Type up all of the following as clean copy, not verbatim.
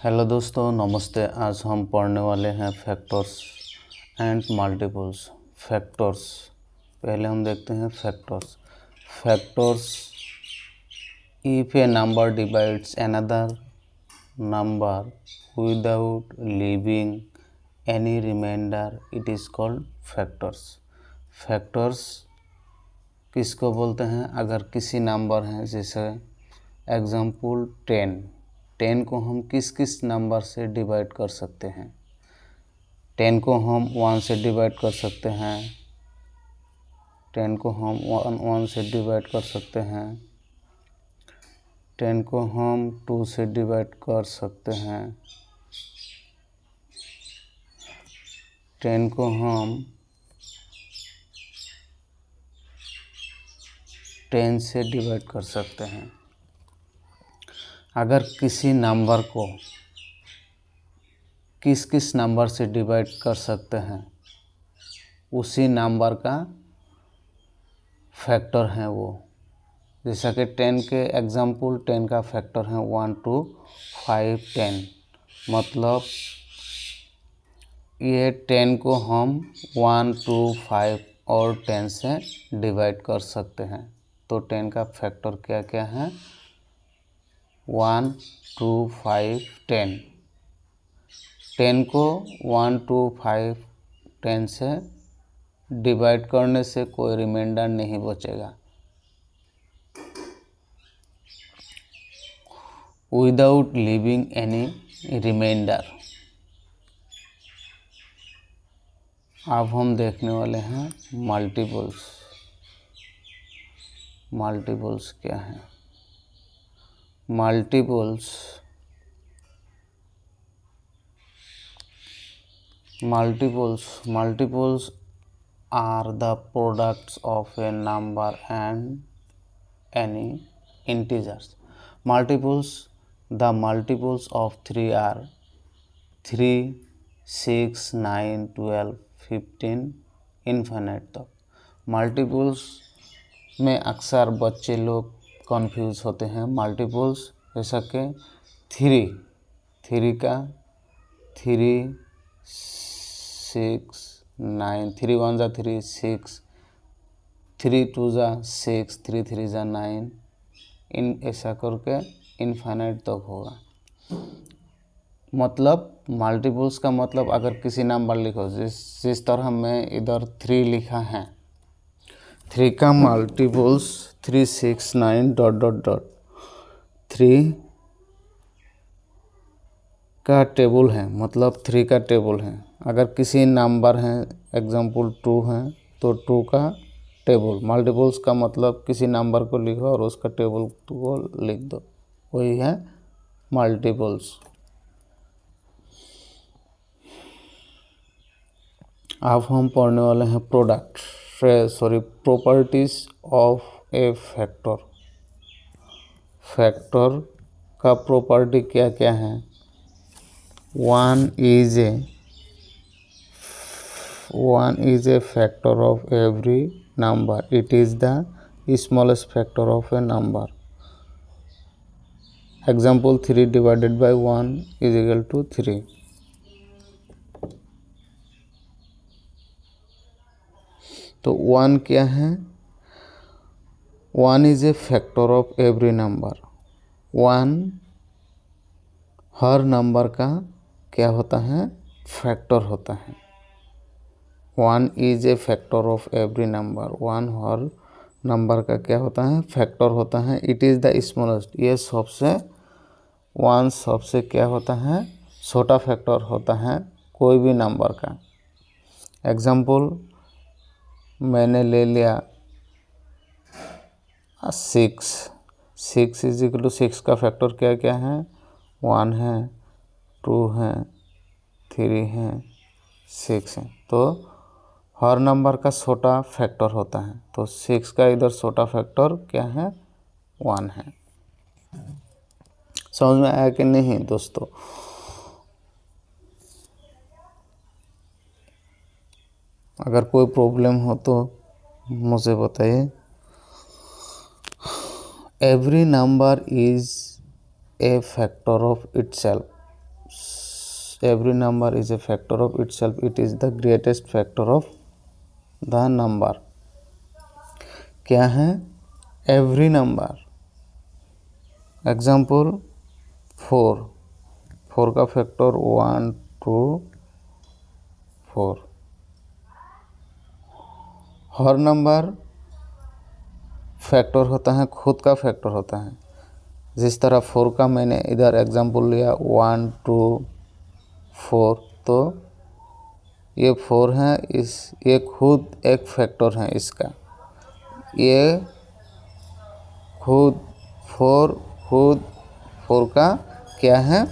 Hello दोस्तों, नमस्ते। आज हम पढ़ने वाले हैं फैक्टर्स एंड मल्टीपल्स। फैक्टर्स पहले हम देखते हैं factors. Factors, if a number divides another number without leaving any remainder it is called factors. Factors किसको बोलते हैं? अगर किसी नंबर हैं, जैसे एग्जाम्पल 10 को हम किस किस नंबर से डिवाइड कर सकते हैं? 10 को हम 1 से डिवाइड कर सकते हैं, 10 को हम 1 से डिवाइड कर सकते हैं, 10 को हम 2 से डिवाइड कर सकते हैं, 10 को हम 10 से डिवाइड कर सकते हैं। अगर किसी नंबर को किस किस नंबर से डिवाइड कर सकते हैं, उसी नंबर का फैक्टर है वो। जैसा कि 10 के एग्जाम्पल 10 का फैक्टर है 1 2 5 10। मतलब ये 10 को हम 1 2 5 और 10 से डिवाइड कर सकते हैं। तो 10 का फैक्टर क्या क्या है? 1 2 5 10। 10 को 1 2 5 10 से डिवाइड करने से कोई रिमाइंडर नहीं बचेगा। Without leaving any remainder. अब हम देखने वाले हैं मल्टीपल्स। मल्टीपल्स क्या है? Multiples are the products of a number and any integers. The multiples of 3 are 3, 6, 9, 12, 15 infinite तक। मल्टीपल्स में अक्सर बच्चे लोग कंफ्यूज होते हैं। मल्टीपल्स जैसा कि 3 का 3 6 9, 3 1 जा 3 6, 3 2 जा 6, 3 3 जा 9, इन ऐसा करके इन्फिनिट तक होगा। मतलब मल्टीपल्स का मतलब, अगर किसी नंबर लिखो, जिस तरह मैं इधर 3 लिखा है, 3 का मल्टीपल्स 3 6 9 डॉट डॉट डॉट 3 का टेबल है, मतलब 3 का टेबल है। अगर किसी नंबर है, एग्जाम्पल 2 है, तो 2 का टेबल। मल्टीपल्स का मतलब किसी नंबर को लिखो और उसका टेबल को लिख दो, वही है मल्टीपल्स। अब हम पढ़ने वाले हैं properties of A factor. Factor का प्रॉपर्टी क्या क्या है? 1 is a factor of every number. It is the smallest factor of a number. Example 3 divided by 1 is equal to 3. तो 1 क्या है? 1 is a factor of every number. 1 हर number का क्या होता है? फैक्टर होता है। 1 is a factor of every number. 1 हर नंबर का क्या होता है? फैक्टर होता है। इट इज़ द स्मॉलेस्ट, ये सबसे 1 सबसे क्या होता है? छोटा फैक्टर होता है कोई भी नंबर का। एग्जाम्पल मैंने ले लिया 6 इज इक्वल टू 6 का फैक्टर क्या क्या है? 1 है, 2 है, 3 है, 6 है। तो हर नंबर का छोटा फैक्टर होता है। तो 6 का इधर छोटा फैक्टर क्या है? 1 है। समझ में आया कि नहीं दोस्तों? अगर कोई प्रॉब्लम हो तो मुझे बताइए। Every number is A factor of itself. every number is a factor of itself. It is the greatest factor of the number. क्या है? every number. एग्जाम्पल 4 का फैक्टर 1 2 4। हर नंबर फैक्टर होता है, खुद का फैक्टर होता है। जिस तरह 4 का मैंने इधर एग्जाम्पल लिया 1 2 4, तो ये 4 है, ये खुद एक फैक्टर है इसका। ये खुद 4 का क्या है?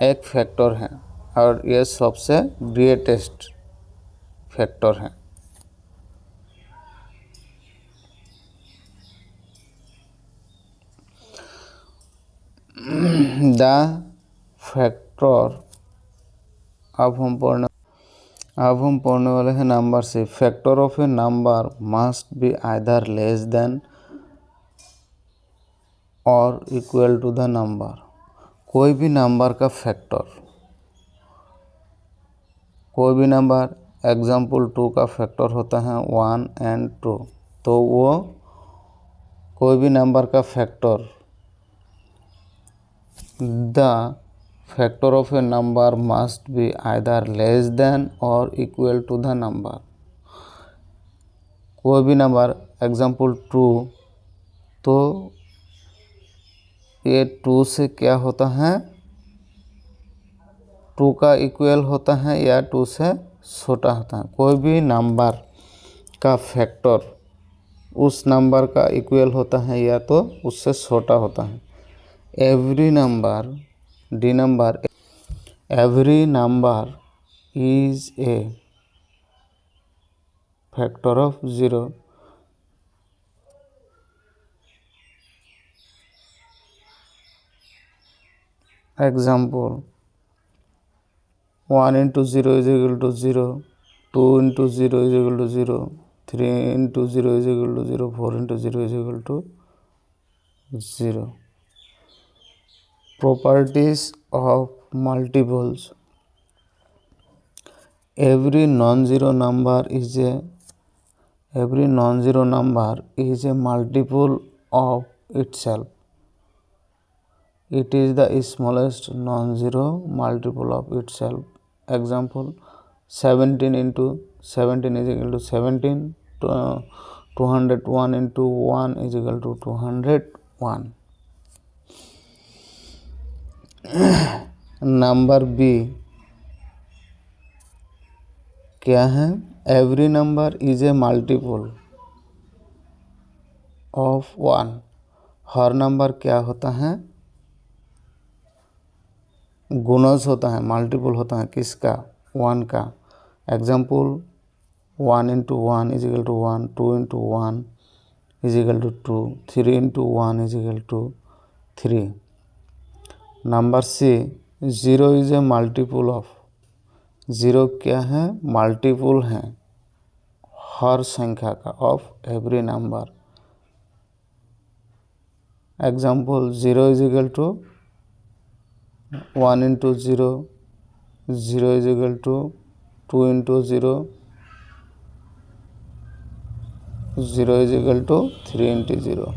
एक फैक्टर है, और ये सबसे ग्रेटेस्ट फैक्टर है। द फैक्टर, अब हम पढ़ने वाले हैं नंबर से। Factor of A number must be either less than और इक्वल टू द नंबर। कोई भी नंबर का फैक्टर, कोई भी नंबर, एग्जाम्पल 2 का फैक्टर होता है 1 एंड 2, तो वो कोई भी नंबर का factor, the factor of A number must be either less than और इक्वल टू द नंबर। कोई भी नंबर, एग्जाम्पल 2, तो ये 2 से क्या होता है? 2 का इक्वल होता है या 2 से छोटा होता है। कोई भी नंबर का फैक्टर उस नंबर का इक्वल होता है या तो उससे छोटा होता है। Every number is A factor of 0। Example 1 into 0 is equal to 0, 2 into 0 is equal to 0, 3 into 0 is equal to 0, 4 into 0 is equal to 0. Properties of multiples. Every non-zero number is a multiple of itself. It is the smallest non-zero multiple of itself. Example 17 into 17 is equal to 17, 201 into 1 is equal to 201. Number B क्या है? Every number is a multiple of 1। हर number क्या होता है? गुणज होता है, multiple होता है। किसका? 1 का। Example 1 into 1 is equal to 1, 2 into 1 is equal to 2, 3 into 1 is equal to 3। Number C 0 is a multiple of. 0 क्या है? मल्टीपल है हर संख्या का, of every number. Example 0 is equal to 1 into 0, 0 is equal to 2 into 0, 0 is equal to 3 into 0।